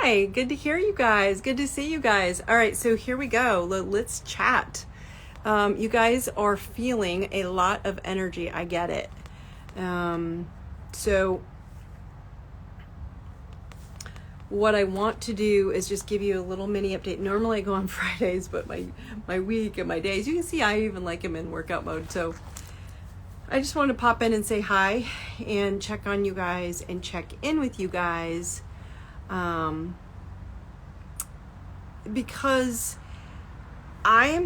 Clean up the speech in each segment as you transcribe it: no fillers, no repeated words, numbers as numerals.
Hi, good to hear you guys. Good to see you guys. All right, so here we go. Let's chat. You guys are feeling a lot of energy. I get it. So what I want to do is just give you a little mini update. Normally I go on Fridays, but my week and my days, you can see I even like them in workout mode. So I just wanted to pop in and say hi and check on you guys and check in with you guys. Because I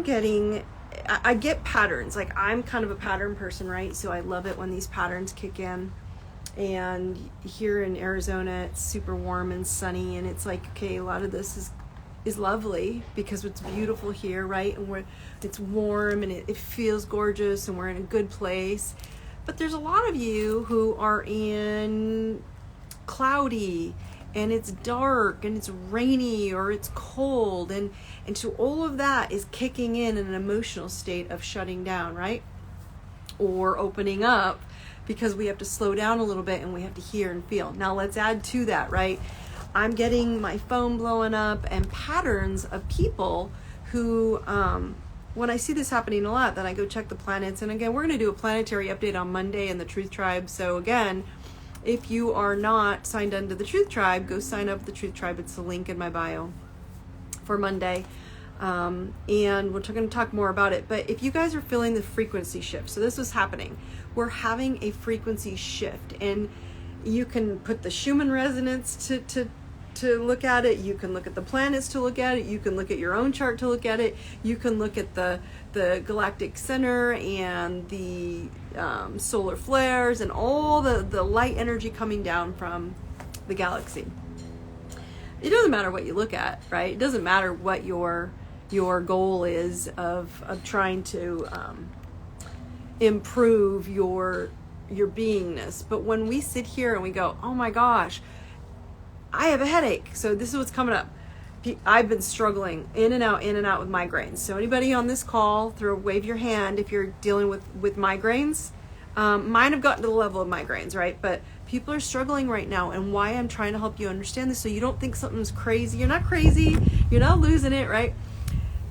get patterns. Like, I'm kind of a pattern person, right? So I love it when these patterns kick in. And here in Arizona, it's super warm and sunny, and it's like, okay, a lot of this is lovely because it's beautiful here, right? And it's warm and it feels gorgeous and we're in a good place. But there's a lot of you who are in cloudy, and it's dark and it's rainy or it's cold, and so all of that is kicking in an emotional state of shutting down, right? Or opening up, because we have to slow down a little bit and we have to hear and feel. Now let's add to that, right? I'm getting my phone blowing up and patterns of people who, when I see this happening a lot, then I go check the planets. And again, we're going to do a planetary update on Monday in the Truth Tribe. So again, if you are not signed into the Truth Tribe, go sign up with the Truth Tribe. It's the link in my bio for Monday. And we're going to talk more about it. But if you guys are feeling the frequency shift, so this is happening. We're having a frequency shift. And you can put the Schumann resonance to look at it. You can look at the planets to look at it. You can look at your own chart to look at it. You can look at the galactic center and the solar flares and all the light energy coming down from the galaxy. It doesn't matter what you look at, right? It doesn't matter what your goal is of trying to improve your beingness. But when we sit here and we go, oh my gosh, I have a headache. So this is what's coming up. I've been struggling in and out with migraines. So anybody on this call, wave your hand if you're dealing with migraines. Mine have gotten to the level of migraines, right? But people are struggling right now, and why I'm trying to help you understand this so you don't think something's crazy. You're not crazy. You're not losing it, right?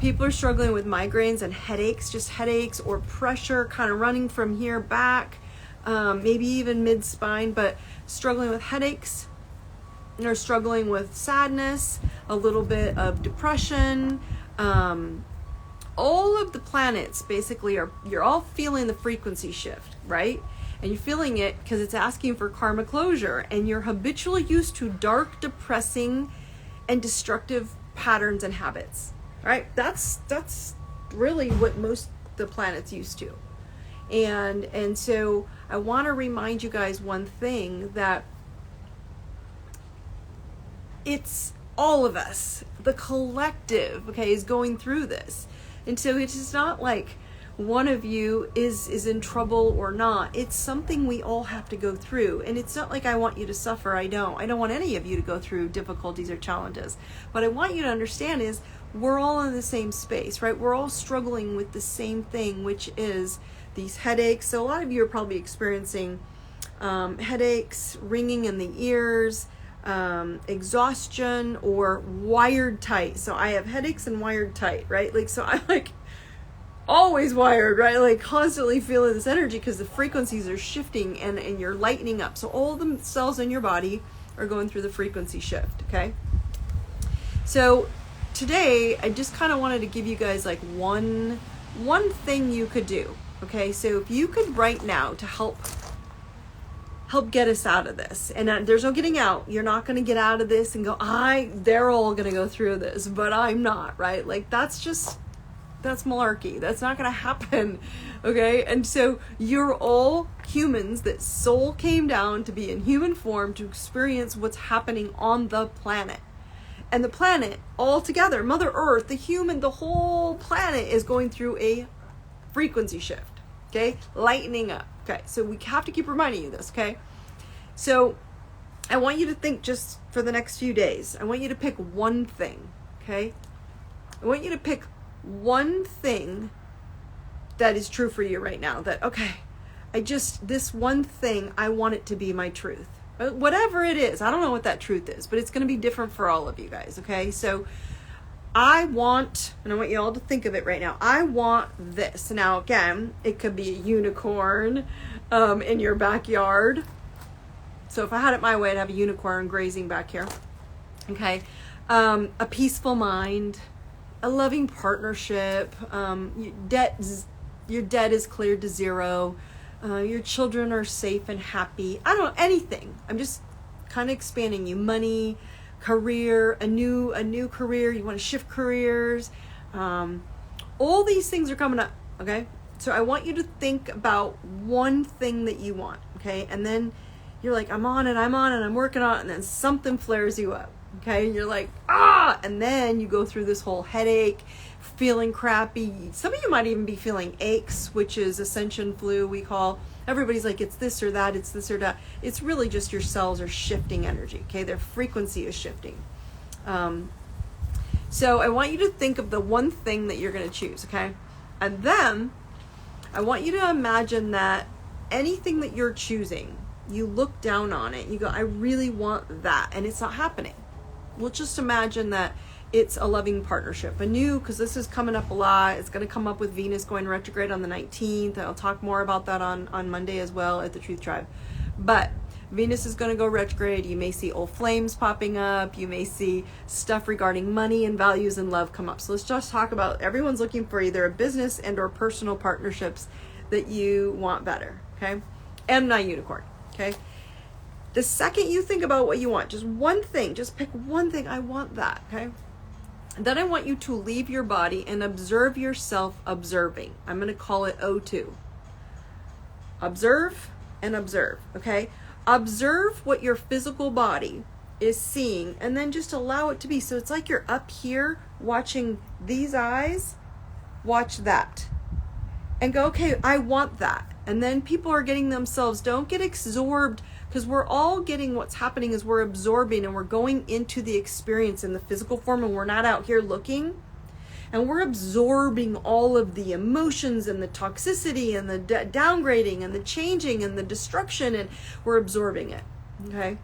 People are struggling with migraines and headaches, just headaches or pressure kind of running from here back, maybe even mid-spine, but struggling with headaches. They're struggling with sadness, a little bit of depression. All of the planets basically you're all feeling the frequency shift, right? And you're feeling it because it's asking for karma closure, and you're habitually used to dark, depressing, and destructive patterns and habits, right? That's really what most the planets used to. And so I want to remind you guys one thing, that it's all of us, the collective, okay, is going through this. And so it's just not like one of you is in trouble or not. It's something we all have to go through. And it's not like I want you to suffer. I don't want any of you to go through difficulties or challenges. What I want you to understand is we're all in the same space, right? We're all struggling with the same thing, which is these headaches. So a lot of you are probably experiencing headaches, ringing in the ears, exhaustion, or wired tight. So I have headaches and wired tight, right? Like, so I'm like always wired, right? Like constantly feeling this energy because the frequencies are shifting and you're lightening up. So all the cells in your body are going through the frequency shift, okay? So today I just kind of wanted to give you guys like one thing you could do, okay? So if you could right now to help get us out of this. And there's no getting out. You're not going to get out of this and go, they're all going to go through this, but I'm not, right? Like that's malarkey. That's not going to happen. Okay. And so you're all humans that soul came down to be in human form to experience what's happening on the planet. And the planet all together, Mother Earth, the human, the whole planet is going through a frequency shift. Okay. Lightening up. Okay, so we have to keep reminding you this, okay? So I want you to think just for the next few days. I want you to pick one thing, okay? I want you to pick one thing that is true for you right now. That, okay, this one thing, I want it to be my truth. Whatever it is, I don't know what that truth is, but it's going to be different for all of you guys, okay? So I want you all to think of it right now. I want this. Now, again, it could be a unicorn in your backyard. So if I had it my way, I'd have a unicorn grazing back here. Okay. A peaceful mind, a loving partnership, your debt is cleared to zero. Your children are safe and happy. I don't know, anything. I'm just kind of expanding you. Money, career, a new career. You want to shift careers. All these things are coming up. Okay. So I want you to think about one thing that you want. Okay. And then you're like, I'm on it, I'm working on it. And then something flares you up. Okay. And you're like, and then you go through this whole headache, feeling crappy. Some of you might even be feeling aches, which is ascension flu, we call. Everybody's like, it's this or that, it's this or that. It's really just your cells are shifting energy. Okay. Their frequency is shifting. So I want you to think of the one thing that you're going to choose. Okay. And then I want you to imagine that anything that you're choosing, you look down on it, you go, I really want that, and it's not happening. We'll just imagine that it's a loving partnership, because this is coming up a lot. It's going to come up with Venus going retrograde on the 19th. I'll talk more about that on Monday as well at the Truth Tribe. But Venus is going to go retrograde. You may see old flames popping up. You may see stuff regarding money and values and love come up. So let's just talk about, everyone's looking for either a business and or personal partnerships that you want better. Okay. And not unicorn. Okay. The second you think about what you want, just one thing, just pick one thing. I want that. Okay. And then I want you to leave your body and observe yourself observing. I'm going to call it O2. Observe and observe. Okay. Observe what your physical body is seeing and then just allow it to be. So it's like you're up here watching these eyes, watch that and go, okay, I want that. And then people are getting themselves, don't get absorbed, because we're all getting, what's happening is we're absorbing and we're going into the experience in the physical form, and we're not out here looking, and we're absorbing all of the emotions and the toxicity and the downgrading and the changing and the destruction, and we're absorbing it. Okay.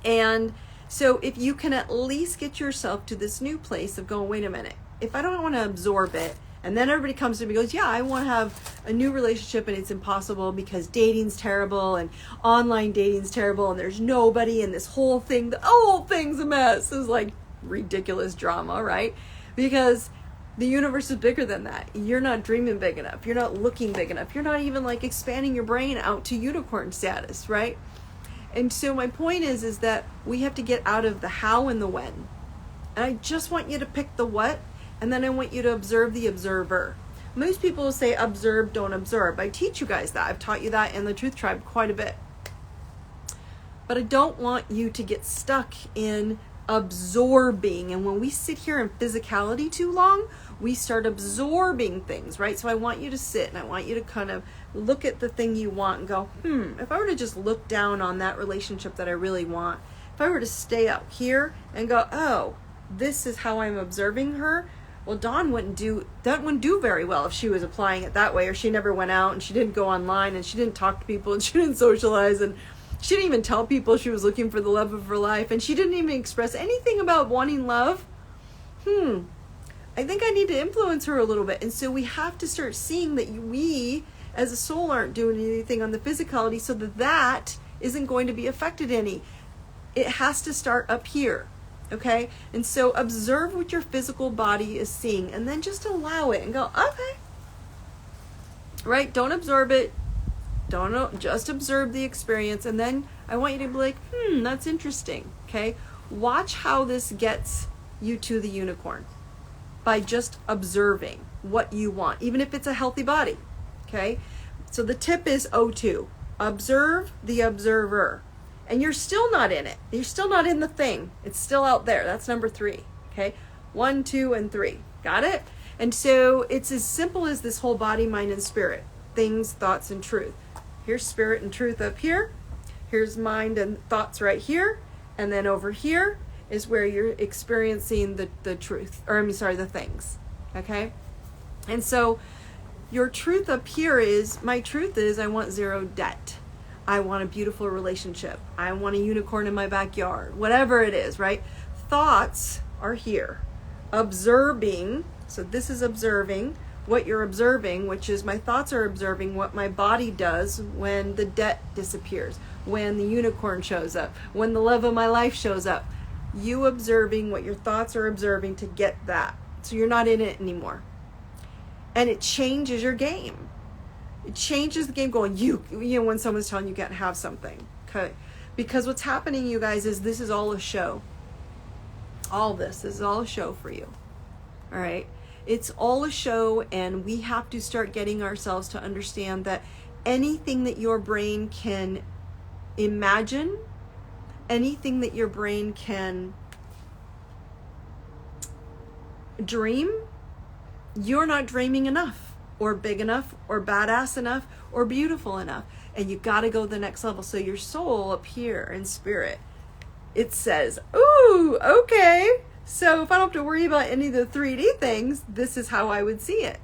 And so if you can at least get yourself to this new place of going, wait a minute, if I don't want to absorb it, and then everybody comes to me and goes, yeah, I want to have a new relationship and it's impossible because dating's terrible and online dating's terrible and there's nobody and this whole thing, the whole thing's a mess. It's like ridiculous drama, right? Because the universe is bigger than that. You're not dreaming big enough. You're not looking big enough. You're not even like expanding your brain out to unicorn status, right? And so my point is that we have to get out of the how and the when. And I just want you to pick the what. And then I want you to observe the observer. Most people will say observe, don't absorb. I teach you guys that. I've taught you that in the Truth Tribe quite a bit. But I don't want you to get stuck in absorbing. And when we sit here in physicality too long, we start absorbing things, right? So I want you to sit and I want you to kind of look at the thing you want and go, if I were to just look down on that relationship that I really want, if I were to stay up here and go, oh, this is how I'm observing her. Well, Dawn wouldn't do very well if she was applying it that way, or she never went out and she didn't go online and she didn't talk to people and she didn't socialize and she didn't even tell people she was looking for the love of her life and she didn't even express anything about wanting love. I think I need to influence her a little bit. And so we have to start seeing that we as a soul aren't doing anything on the physicality so that isn't going to be affected any. It has to start up here. Okay. And so observe what your physical body is seeing and then just allow it and go, okay. Right. Don't absorb it. Just observe the experience. And then I want you to be like, that's interesting. Okay. Watch how this gets you to the unicorn by just observing what you want, even if it's a healthy body. Okay. So the tip is O2, observe the observer. And you're still not in it. You're still not in the thing. It's still out there. That's number 3. Okay. 1, 2, and 3. Got it? And so it's as simple as this whole body, mind, and spirit. Things, thoughts, and truth. Here's spirit and truth up here. Here's mind and thoughts right here. And then over here is where you're experiencing the truth. The things. Okay. And so your truth up here is, my truth is I want 0 debt. I want a beautiful relationship. I want a unicorn in my backyard. Whatever it is, right? Thoughts are here. Observing, so this is observing what you're observing, which is my thoughts are observing what my body does when the debt disappears, when the unicorn shows up, when the love of my life shows up. You observing what your thoughts are observing to get that. So you're not in it anymore. And it changes your game. It changes the game going, you know, when someone's telling you can't have something. Okay. Because what's happening, you guys, is this is all a show. All this is all a show for you. All right. It's all a show, and we have to start getting ourselves to understand that anything that your brain can imagine, anything that your brain can dream, you're not dreaming enough, or big enough, or badass enough, or beautiful enough. And you got to go to the next level. So your soul up here in spirit, it says, ooh, okay. So if I don't have to worry about any of the 3D things, this is how I would see it.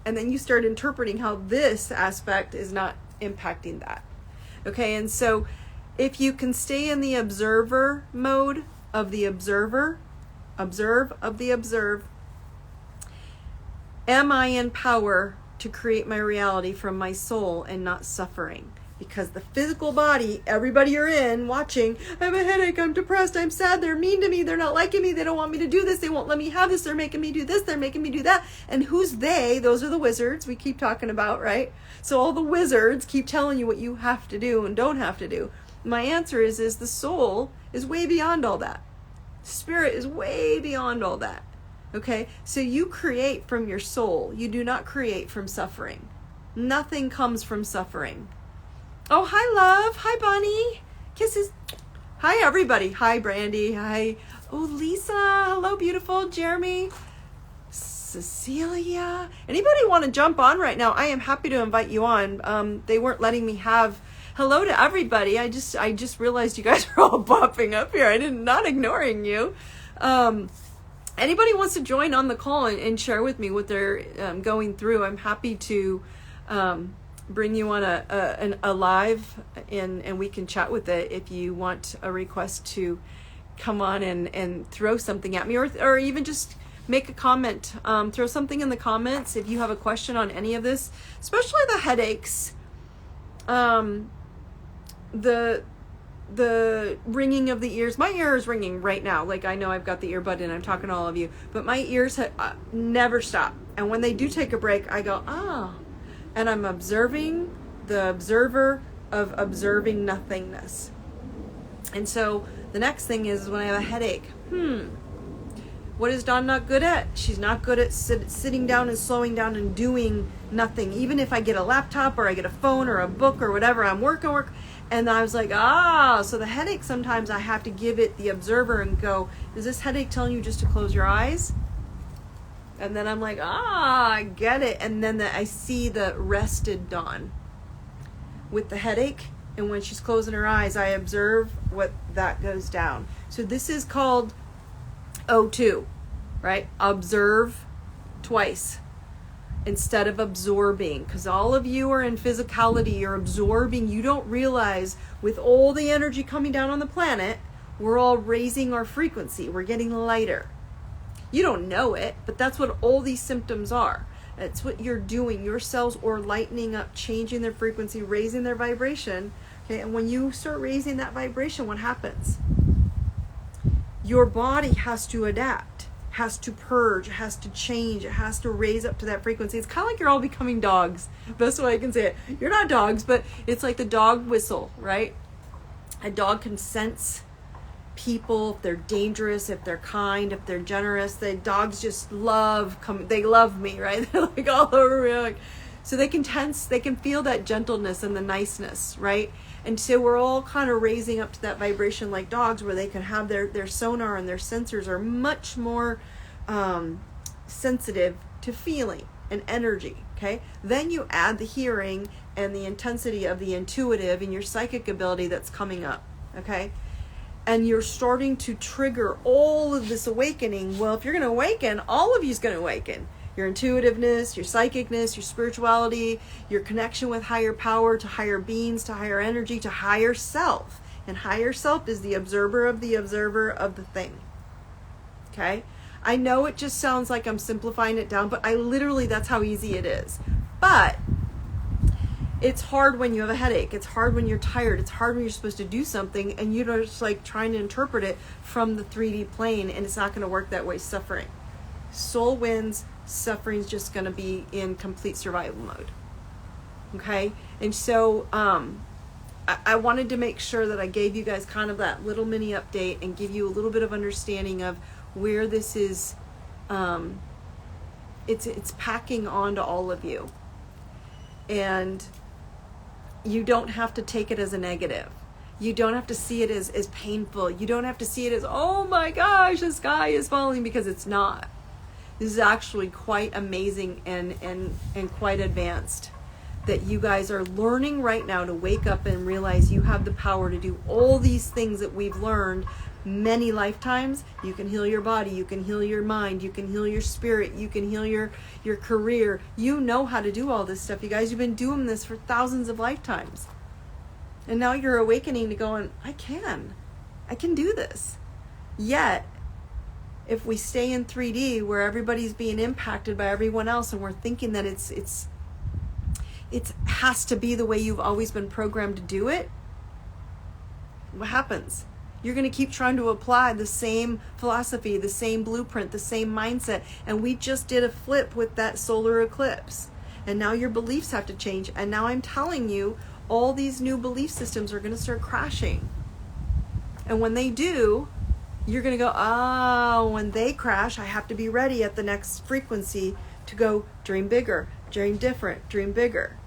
And then you start interpreting how this aspect is not impacting that. Okay, and so if you can stay in the observer mode of the observer, observe of the observe, am I in power to create my reality from my soul and not suffering? Because the physical body, everybody you're in watching, I have a headache, I'm depressed, I'm sad, they're mean to me, they're not liking me, they don't want me to do this, they won't let me have this, they're making me do this, they're making me do that. And who's they? Those are the wizards we keep talking about, right? So all the wizards keep telling you what you have to do and don't have to do. My answer is the soul is way beyond all that. Spirit is way beyond all that. Okay? So you create from your soul. You do not create from suffering. Nothing comes from suffering. Oh, hi, love. Hi, Bunny. Kisses. Hi, everybody. Hi, Brandy. Hi. Oh, Lisa. Hello, beautiful. Jeremy. Cecilia. Anybody want to jump on right now? I am happy to invite you on. They weren't letting me have... Hello to everybody. I just realized you guys are all popping up here. Not ignoring you. Anybody wants to join on the call and share with me what they're going through, I'm happy to bring you on a live and we can chat with it if you want a request to come on and throw something at me or even just make a comment. Throw something in the comments if you have a question on any of this, especially the headaches. The ringing of the ears. My ear is ringing right now. Like, I know I've got the earbud in, I'm talking to all of you, but my ears never stop. And when they do take a break, I go, ah. And I'm observing the observer of observing nothingness. And so the next thing is when I have a headache, what is Dawn not good at? She's not good at sitting down and slowing down and doing nothing. Even if I get a laptop or I get a phone or a book or whatever, I'm working. And I was like, so the headache, sometimes I have to give it the observer and go, is this headache telling you just to close your eyes? And then I'm like, I get it. And then I see the rested Dawn with the headache. And when she's closing her eyes, I observe what that goes down. So this is called O2, right? Observe twice instead of absorbing, because all of you are in physicality, you're absorbing. You don't realize with all the energy coming down on the planet, we're all raising our frequency. We're getting lighter. You don't know it, but that's what all these symptoms are. It's what you're doing. Your cells are lightening up, changing their frequency, raising their vibration. Okay, and when you start raising that vibration, what happens? Your body has to adapt, has to purge, has to change, it has to raise up to that frequency. It's kind of like you're all becoming dogs. Best way I can say it. You're not dogs, but it's like the dog whistle, right? A dog can sense people, if they're dangerous, if they're kind, if they're generous. The dogs just they love me, right? They're like all over me. Like, so they can feel that gentleness and the niceness, right? And so we're all kind of raising up to that vibration like dogs, where they can have their sonar and their sensors are much more sensitive to feeling and energy, okay? Then you add the hearing and the intensity of the intuitive and your psychic ability that's coming up, okay? And you're starting to trigger all of this awakening. Well, if you're going to awaken, all of you's going to awaken. your intuitiveness, your psychicness, your spirituality, your connection with higher power, to higher beings, to higher energy, to higher self. And higher self is the observer of the thing. Okay? I know it just sounds like I'm simplifying it down, but that's how easy it is. But it's hard when you have a headache. It's hard when you're tired. It's hard when you're supposed to do something and you're just like trying to interpret it from the 3D plane, and it's not going to work that way. Suffering. Soul wins. Suffering's just going to be in complete survival mode. Okay? And so I wanted to make sure that I gave you guys kind of that little mini update and give you a little bit of understanding of where this is. It's packing on to all of you. And you don't have to take it as a negative. You don't have to see it as painful. You don't have to see it as, oh my gosh, the sky is falling, because it's not. This is actually quite amazing and quite advanced, that you guys are learning right now to wake up and realize you have the power to do all these things that we've learned many lifetimes. You can heal your body, you can heal your mind, you can heal your spirit, you can heal your career. You know how to do all this stuff, you guys. You've been doing this for thousands of lifetimes. And now you're awakening to going, I can do this. Yet, if we stay in 3D where everybody's being impacted by everyone else, and we're thinking that it has to be the way you've always been programmed to do it, what happens? You're going to keep trying to apply the same philosophy, the same blueprint, the same mindset. And we just did a flip with that solar eclipse. And now your beliefs have to change. And now I'm telling you, all these new belief systems are going to start crashing. And when they do, you're going to go, oh, when they crash, I have to be ready at the next frequency to go dream bigger, dream different, dream bigger.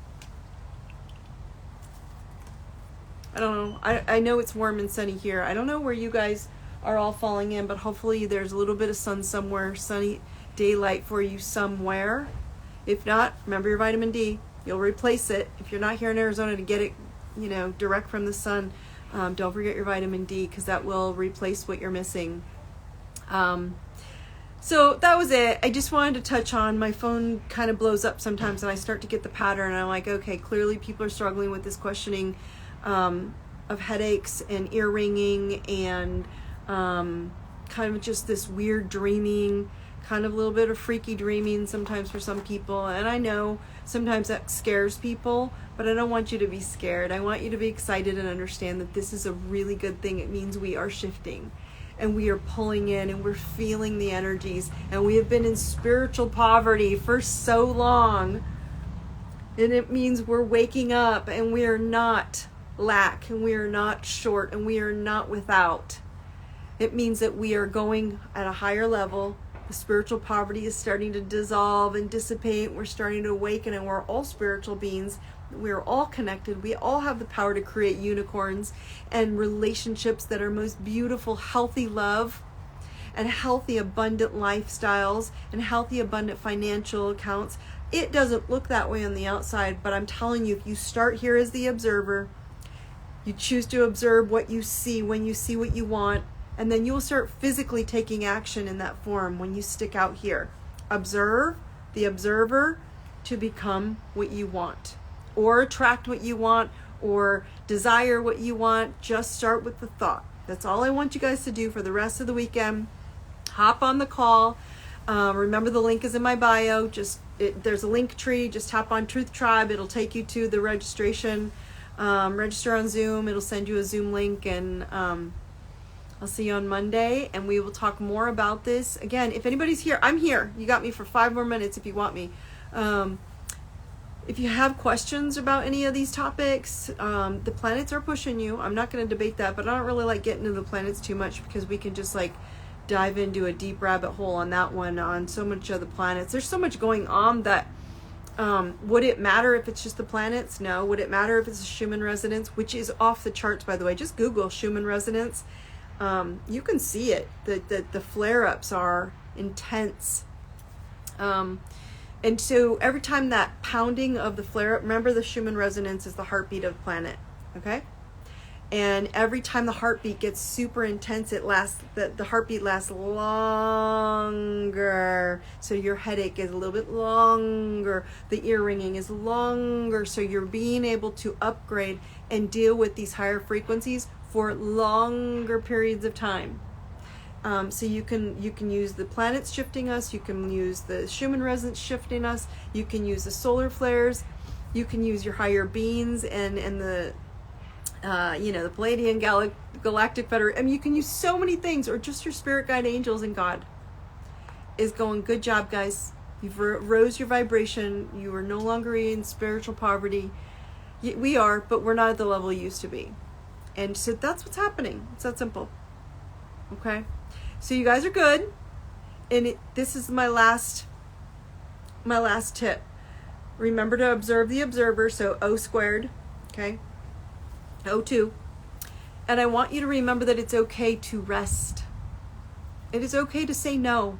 I don't know. I know it's warm and sunny here. I don't know where you guys are all falling in, but hopefully there's a little bit of sun somewhere, sunny daylight for you somewhere. If not, remember your vitamin D. You'll replace it. If you're not here in Arizona to get it, direct from the sun, don't forget your vitamin D, because that will replace what you're missing. So that was it. I just wanted to touch on, my phone kind of blows up sometimes and I start to get the pattern, and I'm like, okay, clearly people are struggling with this questioning of headaches and ear ringing and kind of just this weird dreaming, kind of a little bit of freaky dreaming sometimes for some people. And I know sometimes that scares people, but I don't want you to be scared. I want you to be excited and understand that this is a really good thing. It means we are shifting and we are pulling in and we're feeling the energies, and we have been in spiritual poverty for so long. And it means we're waking up and we are not lack, and we are not short, and we are not without. It means that we are going at a higher level. The spiritual poverty is starting to dissolve and dissipate. We're starting to awaken, and we're all spiritual beings. We're all connected. We all have the power to create unicorns and relationships that are most beautiful, healthy love, and healthy, abundant lifestyles, and healthy, abundant financial accounts. It doesn't look that way on the outside, but I'm telling you, if you start here as the observer, you choose to observe what you see when you see what you want, and then you will start physically taking action in that form when you stick out here. Observe, the observer, to become what you want, or attract what you want, or desire what you want. Just start with the thought. That's all I want you guys to do for the rest of the weekend. Hop on the call. Remember, the link is in my bio. There's a link tree. Just hop on Truth Tribe. It'll take you to the registration. Register on Zoom. It'll send you a Zoom link, and I'll see you on Monday, and we will talk more about this. Again, if anybody's here, I'm here. You got me for 5 more minutes if you want me. If you have questions about any of these topics, the planets are pushing you. I'm not going to debate that, but I don't really like getting into the planets too much, because we can just dive into a deep rabbit hole on that one, on so much of the planets. There's so much going on that would it matter if it's just the planets? No. Would it matter if it's a Schumann resonance, which is off the charts, by the way? Just Google Schumann resonance. You can see it. The flare-ups are intense. And so every time that pounding of the flare-up, remember the Schumann resonance is the heartbeat of the planet, okay? And every time the heartbeat gets super intense, the heartbeat lasts longer. So your headache is a little bit longer. The ear ringing is longer. So you're being able to upgrade and deal with these higher frequencies for longer periods of time. So you can use the planets shifting us. You can use the Schumann resonance shifting us. You can use the solar flares. You can use your higher beings and the the Palladian Galactic Federation. I mean, you can use so many things, or just your spirit guide angels, and God is going, good job, guys. You've rose your vibration. You are no longer in spiritual poverty. We are, but we're not at the level you used to be. And so that's what's happening. It's that simple. Okay? So you guys are good. And this is my last tip. Remember to observe the observer, so O squared, okay? O2. And I want you to remember that it's okay to rest. It is okay to say no.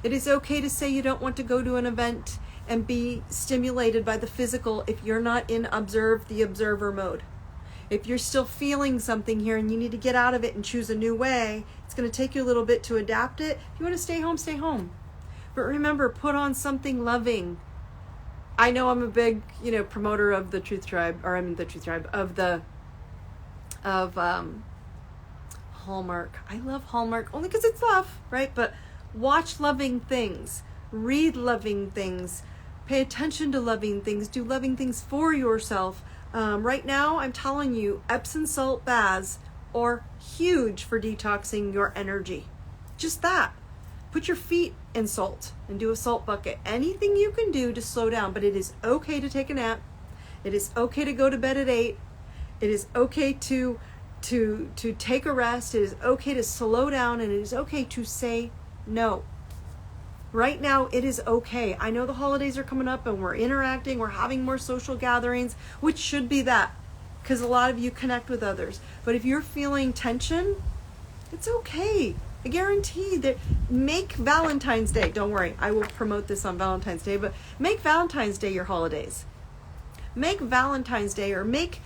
It is okay to say you don't want to go to an event and be stimulated by the physical if you're not in observe the observer mode. If you're still feeling something here and you need to get out of it and choose a new way, it's going to take you a little bit to adapt it. If you want to stay home, stay home. But remember, put on something loving. I know I'm a big, promoter of the Truth Tribe, of Hallmark. I love Hallmark only because it's love, right? But watch loving things, read loving things, pay attention to loving things, do loving things for yourself. Right now, I'm telling you, Epsom salt baths are huge for detoxing your energy. Just that. Put your feet in salt and do a salt bucket. Anything you can do to slow down, but it is okay to take a nap. It is okay to go to bed at 8. It is okay to take a rest. It is okay to slow down, and it is okay to say no. Right now, it is okay. I know the holidays are coming up and we're interacting, we're having more social gatherings, which should be that, because a lot of you connect with others. But if you're feeling tension, it's okay. I guarantee that. Make Valentine's Day. Don't worry, I will promote this on Valentine's Day, but make Valentine's Day your holidays. Make Valentine's Day, or make,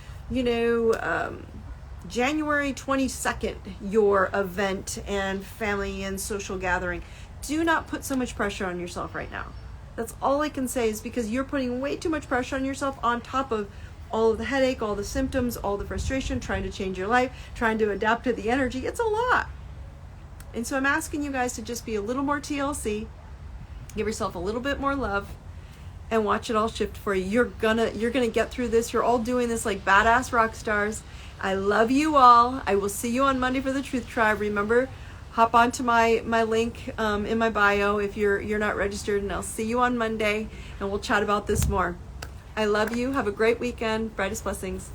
January 22nd your event and family and social gathering. Do not put so much pressure on yourself right now. That's all I can say, is because you're putting way too much pressure on yourself on top of all of the headache, all the symptoms, all the frustration, trying to change your life, trying to adapt to the energy. It's a lot. And so I'm asking you guys to just be a little more TLC, give yourself a little bit more love, and watch it all shift for you. You're gonna get through this. You're all doing this like badass rock stars. I love you all. I will see you on Monday for the Truth Tribe. Remember, hop onto my link in my bio if you're not registered, and I'll see you on Monday, and we'll chat about this more. I love you. Have a great weekend. Brightest blessings.